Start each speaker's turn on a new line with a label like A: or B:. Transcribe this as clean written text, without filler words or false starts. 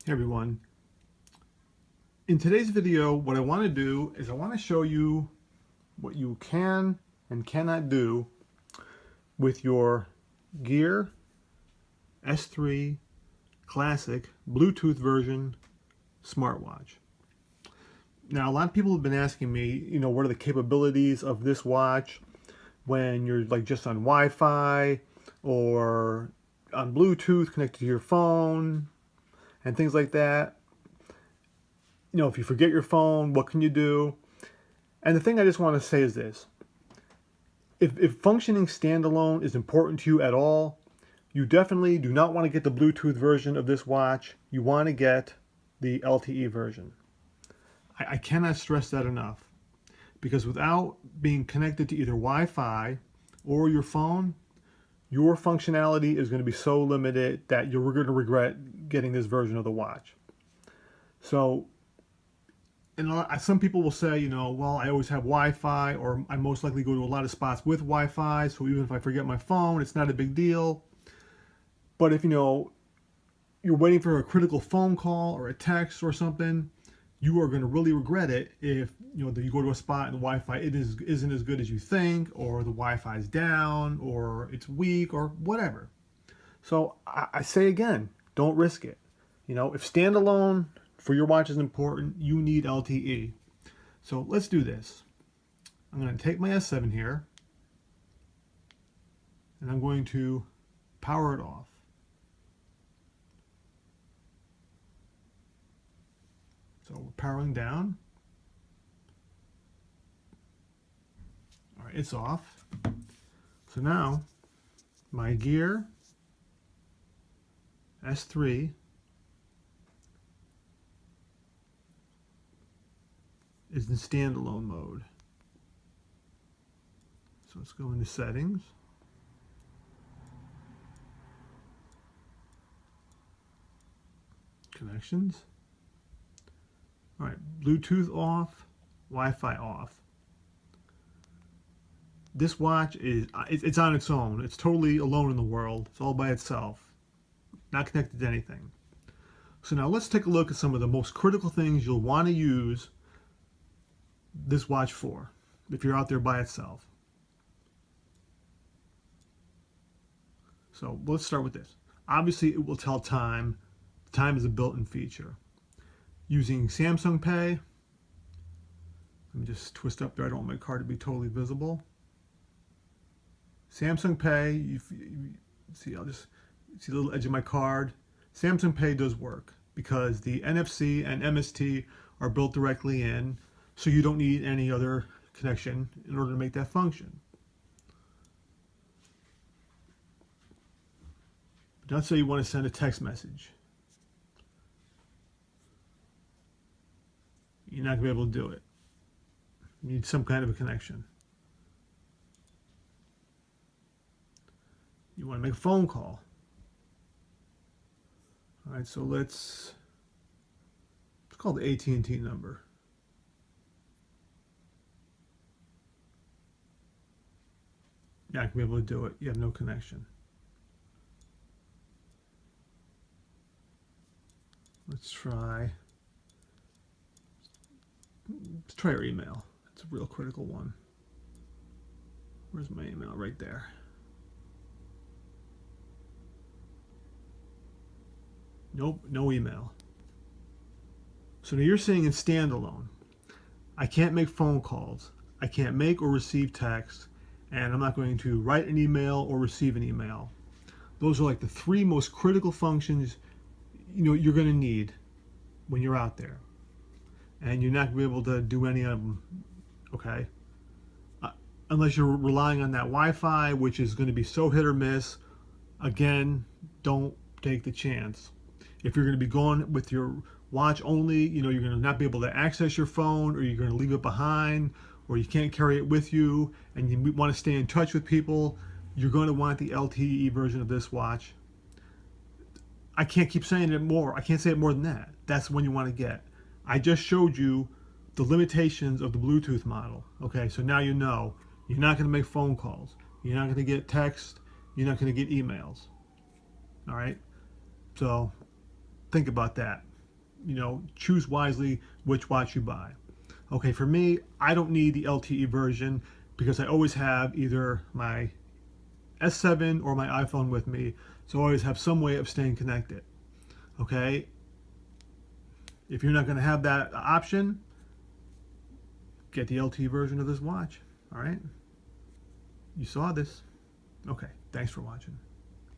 A: Hey everyone. In today's video, what I want to do is I want to show you what you can and cannot do with your Gear S3 Classic Bluetooth version smartwatch. Now, a lot of people have been asking me, what are the capabilities of this watch when you're like just on Wi-Fi or on Bluetooth connected to your phone and things like that. If you forget your phone, what can you do? And the thing I just want to say is this. If functioning standalone is important to you at all, you definitely do not want to get the Bluetooth version of this watch. You want to get the LTE version. I cannot stress that enough, because without being connected to either Wi-Fi or your phone, your functionality is going to be so limited that you're going to regret getting this version of the watch. So, and some people will say, well, I always have Wi-Fi, or I most likely go to a lot of spots with Wi-Fi, so even if I forget my phone, it's not a big deal. But if, you're waiting for a critical phone call or a text or something, you are going to really regret it if, you go to a spot and the Wi-Fi isn't as good as you think, or the Wi-Fi is down, or it's weak, or whatever. So I say again, don't risk it. If standalone for your watch is important, you need LTE. So let's do this. I'm going to take my S7 here, and I'm going to power it off. So we're powering down. All right, it's off. So now my Gear S3 is in standalone mode. So let's go into settings. Connections. All right, Bluetooth off, Wi-Fi off. This watch it's on its own. It's totally alone in the world. It's all by itself, not connected to anything. So now let's take a look at some of the most critical things you'll want to use this watch for if you're out there by itself. So let's start with this. Obviously, it will tell time. Time is a built-in feature. Using Samsung Pay, let me just twist up there. I don't want my card to be totally visible. Samsung Pay, you see, I'll just see the little edge of my card. Samsung Pay does work because the NFC and MST are built directly in, so you don't need any other connection in order to make that function. But let's say you want to send a text message. You're not going to be able to do it. You need some kind of a connection. You want to make a phone call. All right, so let's call the AT&T number. You're not going to be able to do it. You have no connection. Let's try your email. It's a real critical one. Where's my email? Right there. Nope, no email. So now you're saying in standalone, I can't make phone calls, I can't make or receive text, and I'm not going to write an email or receive an email. Those are like the three most critical functions you're going to need when you're out there. And you're not going to be able to do any of them, okay? Unless you're relying on that Wi-Fi, which is going to be so hit or miss. Again, don't take the chance. If you're going to be going with your watch only, you're going to not be able to access your phone, or you're going to leave it behind, or you can't carry it with you, and you want to stay in touch with people, you're going to want the LTE version of this watch. I can't keep saying it more. I can't say it more than that. That's the one you want to get. I just showed you the limitations of the Bluetooth model. Okay, so now you know you're not going to make phone calls. You're not going to get text. You're not going to get emails. All right? So think about that. choose wisely which watch you buy. Okay, for me, I don't need the LTE version because I always have either my S7 or my iPhone with me, so I always have some way of staying connected. Okay, if you're not going to have that option, get the LTE version of this watch. All right, you saw this. Okay, thanks for watching.